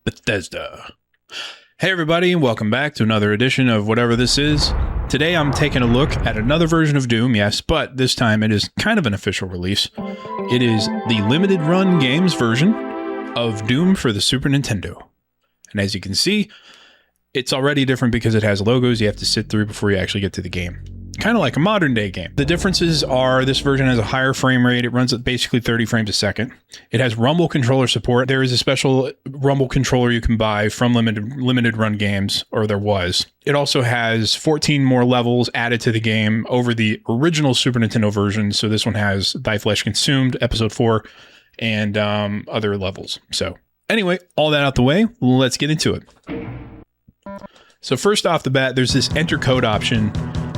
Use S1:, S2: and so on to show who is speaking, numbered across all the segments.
S1: Bethesda. Hey everybody, welcome back to another edition of whatever this is. Today I'm taking a look at another version of Doom, yes, but this time it is kind of an official release. It is the limited run games version of Doom for the Super Nintendo. And as you can see, it's already different because it has logos you have to sit through before you actually get to the game. Kind of like a modern day game. The differences are this version has a higher frame rate. It runs at basically 30 frames a second. It has rumble controller support. There is a special rumble controller you can buy from limited run games, or there was. It also has 14 more levels added to the game over the original Super Nintendo version. So this one has Thy Flesh Consumed, Episode 4, and other levels. So anyway, all that out the way, let's get into it. So first off the bat, there's this enter code option.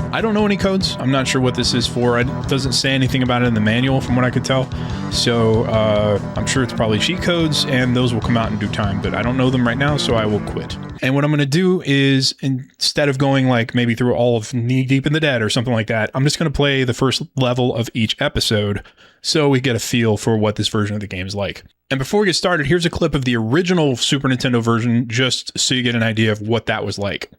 S1: I don't know any codes. I'm not sure what this is for. It doesn't say anything about it in the manual from what I could tell. So I'm sure it's probably cheat codes and those will come out in due time, but I don't know them right now, so I will quit. And what I'm going to do is, instead of going like maybe through all of Knee Deep in the Dead or something like that, I'm just going to play the first level of each episode so we get a feel for what this version of the game is like. And before we get started, here's a clip of the original Super Nintendo version just so you get an idea of what that was like.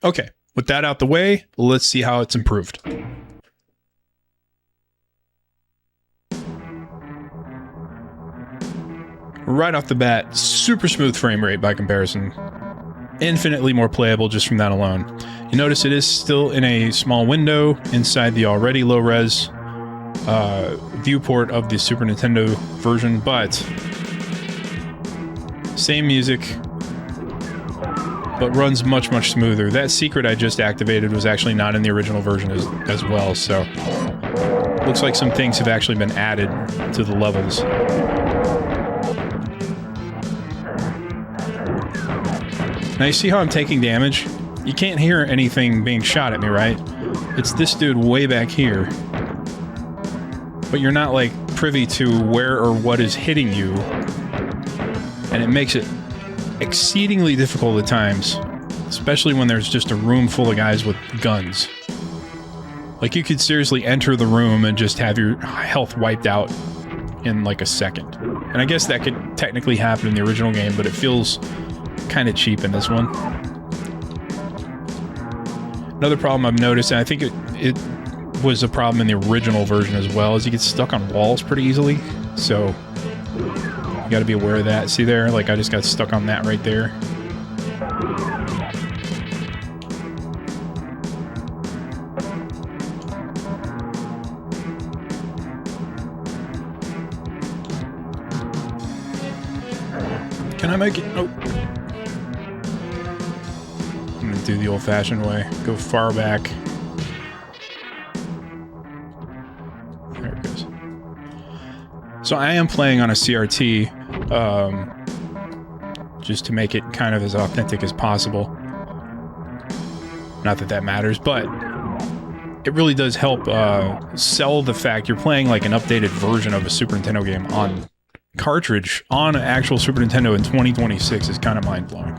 S1: Okay, with that out the way, let's see how it's improved. Right off the bat, super smooth frame rate by comparison. Infinitely more playable just from that alone. You notice it is still in a small window inside the already low-res viewport of the Super Nintendo version, but same music, but runs much, much smoother. That secret I just activated was actually not in the original version as well, so looks like some things have actually been added to the levels. Now you see how I'm taking damage? You can't hear anything being shot at me, right? It's this dude way back here. But you're not like privy to where or what is hitting you, and it makes it exceedingly difficult at times, especially when there's just a room full of guys with guns. Like, you could seriously enter the room and just have your health wiped out in like a second. And I guess that could technically happen in the original game, but it feels kind of cheap in this one. Another problem I've noticed, and I think it was a problem in the original version as well, is you get stuck on walls pretty easily. So you got to be aware of that. See there? Like, I just got stuck on that right there. Can I make it? Nope. I'm going to do the old-fashioned way. Go far back. There it goes. So I am playing on a CRT, just to make it kind of as authentic as possible. Not that that matters, but it really does help sell the fact you're playing like an updated version of a Super Nintendo game on cartridge on an actual Super Nintendo in 2026 is kind of mind-blowing.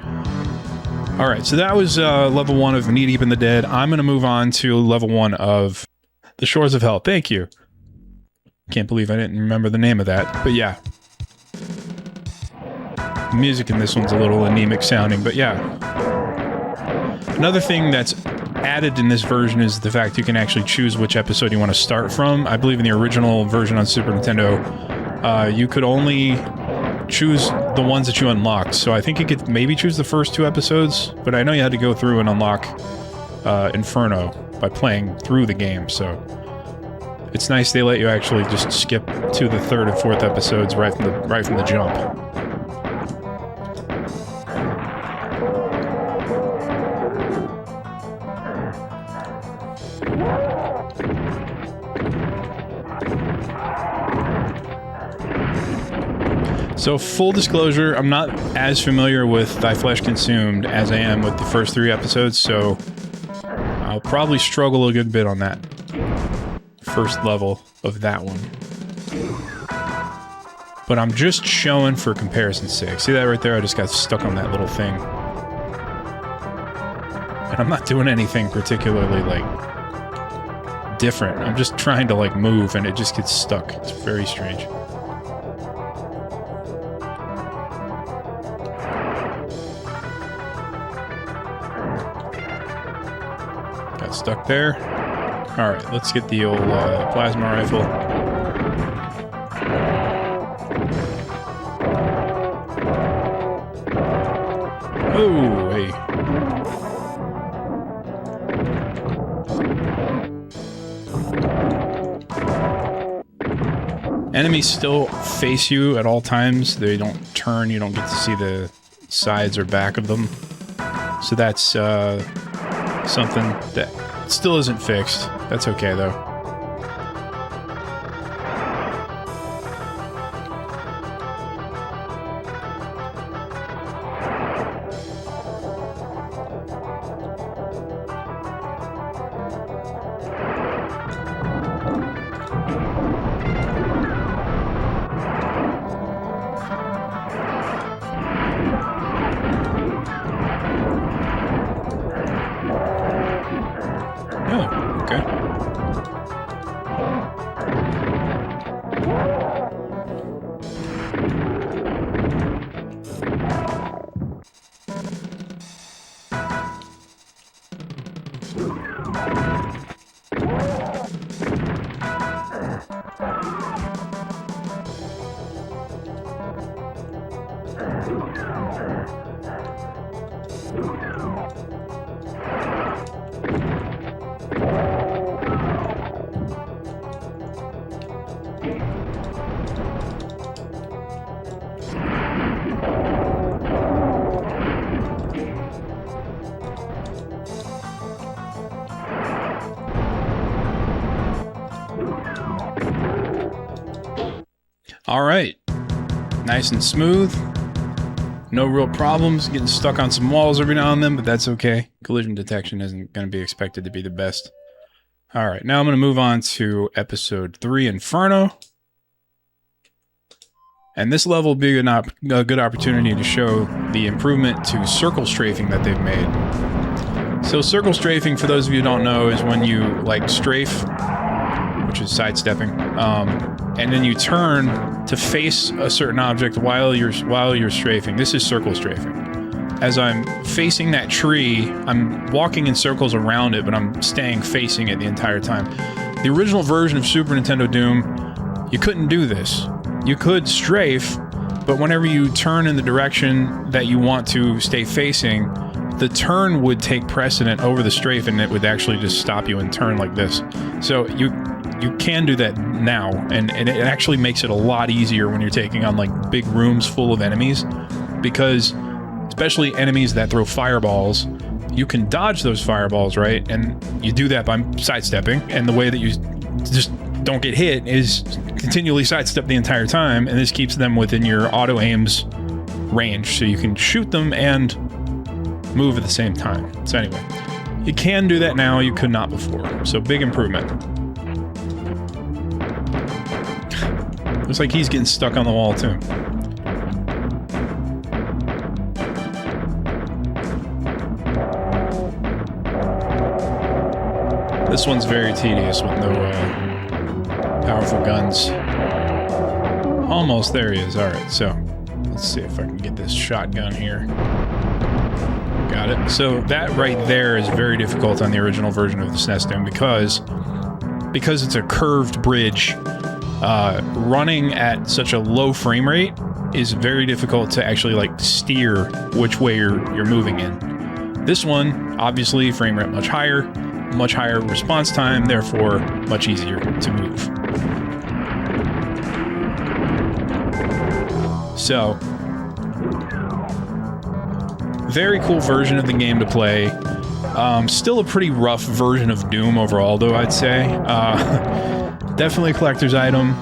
S1: Alright, so that was level 1 of Knee Deep in the Dead. I'm going to move on to level 1 of The Shores of Hell. Thank you. Can't believe I didn't remember the name of that, but yeah. The music in this one's a little anemic sounding, but yeah. Another thing that's added in this version is the fact you can actually choose which episode you want to start from. I believe in the original version on Super Nintendo, you could only choose the ones that you unlocked. So I think you could maybe choose the first 2 episodes, but I know you had to go through and unlock Inferno by playing through the game, so it's nice they let you actually just skip to the 3rd and 4th episodes right from the jump. So full disclosure, I'm not as familiar with Thy Flesh Consumed as I am with the first 3 episodes, so I'll probably struggle a good bit on that first level of that one. But I'm just showing for comparison's sake. See that right there? I just got stuck on that little thing. And I'm not doing anything particularly, like, different. I'm just trying to, like, move, and it just gets stuck. It's very strange. Got stuck there. Alright, let's get the old plasma rifle. Oh, hey. Enemies still face you at all times. They don't turn. You don't get to see the sides or back of them. So that's something that still isn't fixed. That's okay, though. All right, nice and smooth. No real problems. Getting stuck on some walls every now and then, but that's okay. Collision detection isn't going to be expected to be the best. All right, now I'm going to move on to episode 3, Inferno. And this level will be a good opportunity to show the improvement to circle strafing that they've made. So circle strafing, for those of you who don't know, is when you like strafe, which is sidestepping, and then you turn to face a certain object while you're strafing. This is circle strafing. As I'm facing that tree, I'm walking in circles around it, but I'm staying facing it the entire time. The original version of Super Nintendo Doom, you couldn't do this. You could strafe, but whenever you turn in the direction that you want to stay facing, the turn would take precedent over the strafe, and it would actually just stop you and turn like this. So you can do that now, and it actually makes it a lot easier when you're taking on like big rooms full of enemies, because especially enemies that throw fireballs, you can dodge those fireballs, right? And you do that by sidestepping, and the way that you just don't get hit is continually sidestep the entire time, and this keeps them within your auto aim's range, so you can shoot them and move at the same time. So anyway, you can do that now, you could not before, so big improvement. Looks like he's getting stuck on the wall too. This one's very tedious with no powerful guns. Almost there he is. Alright, so let's see if I can get this shotgun here. Got it. So that right there is very difficult on the original version of the SNES Doom because it's a curved bridge. Running at such a low frame rate is very difficult to actually like steer which way you're moving in. This one, obviously, frame rate much higher response time, therefore much easier to move. So, very cool version of the game to play. Still a pretty rough version of Doom overall, though, I'd say. Definitely a collector's item,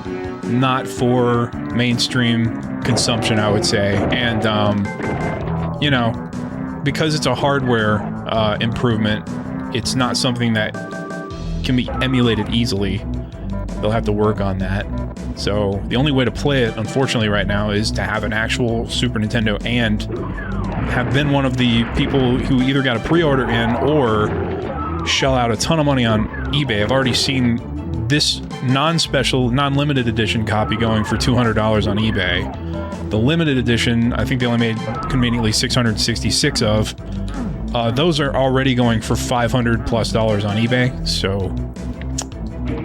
S1: not for mainstream consumption, I would say. And, you know, because it's a hardware improvement, it's not something that can be emulated easily. They'll have to work on that. So the only way to play it, unfortunately, right now is to have an actual Super Nintendo and have been one of the people who either got a pre-order in or shell out a ton of money on eBay. I've already seen this non-special, non-limited edition copy going for $200 on eBay. The limited edition, I think they only made conveniently 666 of. Those are already going for $500 plus on eBay. So,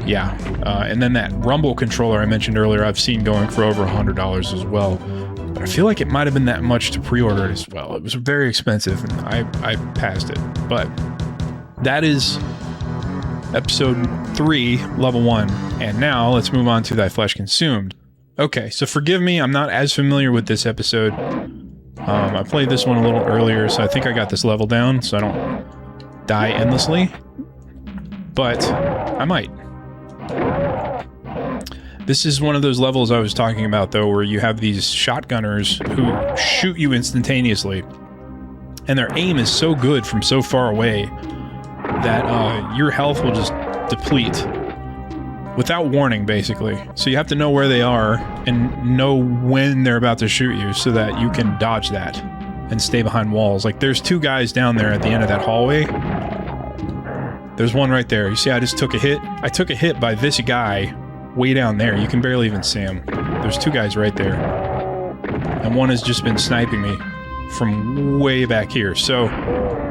S1: yeah. And then that Rumble controller I mentioned earlier, I've seen going for over $100 as well. But I feel like it might have been that much to pre-order it as well. It was very expensive, and I passed it. But that is episode 3, level 1. And now let's move on to Thy Flesh Consumed. Okay, so forgive me, I'm not as familiar with this episode. I played this one a little earlier, so I think I got this level down so I don't die endlessly. But I might. This is one of those levels I was talking about, though, where you have these shotgunners who shoot you instantaneously. And their aim is so good from so far away that your health will just deplete without warning, basically. So you have to know where they are and know when they're about to shoot you so that you can dodge that and stay behind walls. Like, there's 2 guys down there at the end of that hallway. There's one right there. You see, I just took a hit. I took a hit by this guy way down there. You can barely even see him. There's 2 guys right there. And one has just been sniping me from way back here. So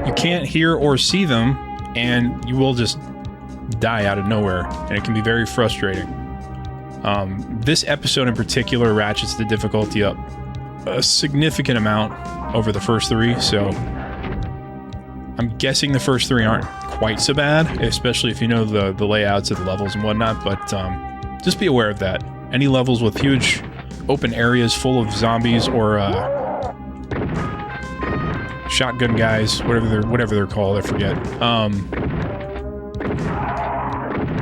S1: you can't hear or see them, and you will just die out of nowhere, and it can be very frustrating. This episode in particular ratchets the difficulty up a significant amount over the first 3, so I'm guessing the first 3 aren't quite so bad, especially if you know the layouts of the levels and whatnot, but just be aware of that. Any levels with huge open areas full of zombies or shotgun guys, whatever they're called, I forget.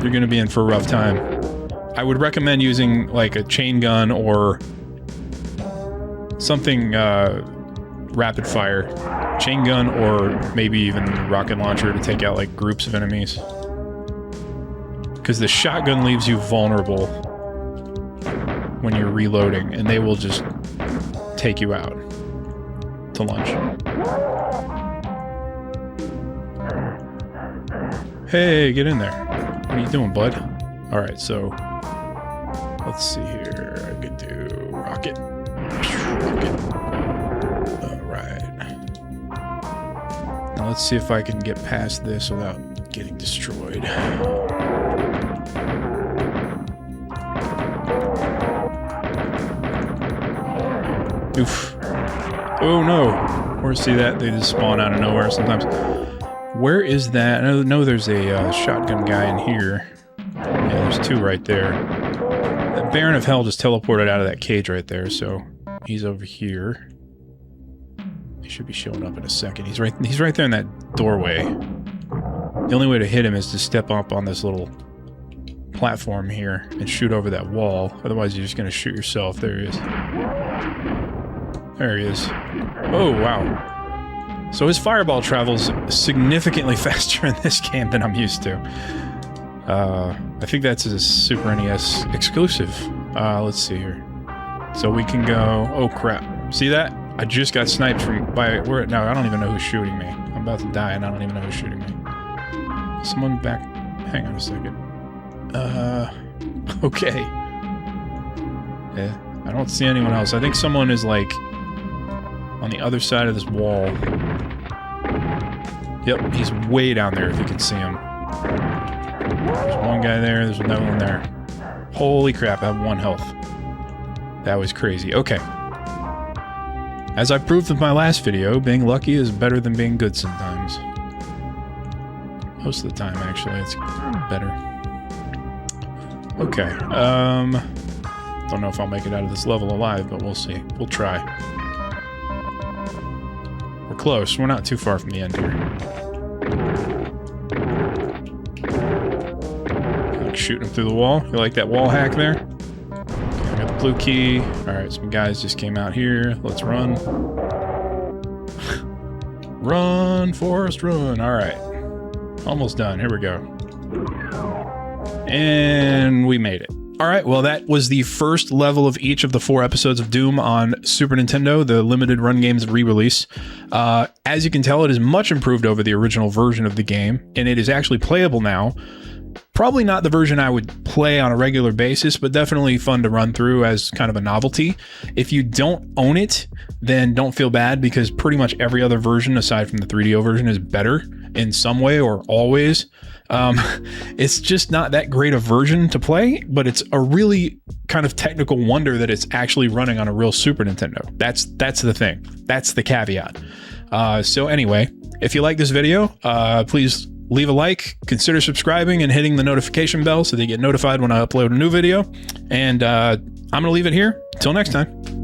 S1: You're going to be in for a rough time. I would recommend using like a chain gun or something rapid fire. Chain gun or maybe even rocket launcher to take out like groups of enemies. Because the shotgun leaves you vulnerable when you're reloading, and they will just take you out to lunch. Hey, get in there. What are you doing, bud? Alright, so let's see here. I could do rocket. Alright. Now let's see if I can get past this without getting destroyed. Oof. Oh no. Or see that? They just spawn out of nowhere sometimes. Where is that? I know there's a shotgun guy in here. Yeah, there's 2 right there. That Baron of Hell just teleported out of that cage right there, so he's over here. He should be showing up in a second. He's right there in that doorway. The only way to hit him is to step up on this little platform here and shoot over that wall. Otherwise, you're just going to shoot yourself. There he is. There he is. Oh, wow. So his fireball travels significantly faster in this game than I'm used to. I think that's a Super NES exclusive. Let's see here. So we can go... Oh, crap. See that? I just got sniped from... No, I don't even know who's shooting me. I'm about to die and I don't even know who's shooting me. Someone back... Hang on a second. Okay. Yeah, I don't see anyone else. I think someone is, like, on the other side of this wall. Yep, he's way down there if you can see him. There's one guy there, there's another one there. Holy crap, I have 1 health. That was crazy. Okay. As I proved with my last video, being lucky is better than being good sometimes. Most of the time, actually, it's better. Okay, don't know if I'll make it out of this level alive, but we'll see. We'll try. We're close. We're not too far from the end here. Like shooting him through the wall. You like that wall hack there? Okay, I got the blue key. All right, some guys just came out here. Let's run. Run, Forrest, run. All right. Almost done. Here we go. And we made it. All right, well, that was the first level of each of the 4 episodes of Doom on Super Nintendo, the limited run games re-release. As you can tell, it is much improved over the original version of the game, and it is actually playable now. Probably not the version I would play on a regular basis, but definitely fun to run through as kind of a novelty. If you don't own it, then don't feel bad, because pretty much every other version aside from the 3DO version is better in some way or always. It's just not that great a version to play, but it's a really kind of technical wonder that it's actually running on a real Super Nintendo. That's the thing. That's the caveat. So anyway, if you like this video, please leave a like, consider subscribing and hitting the notification bell so that you get notified when I upload a new video. And I'm going to leave it here. Until next time.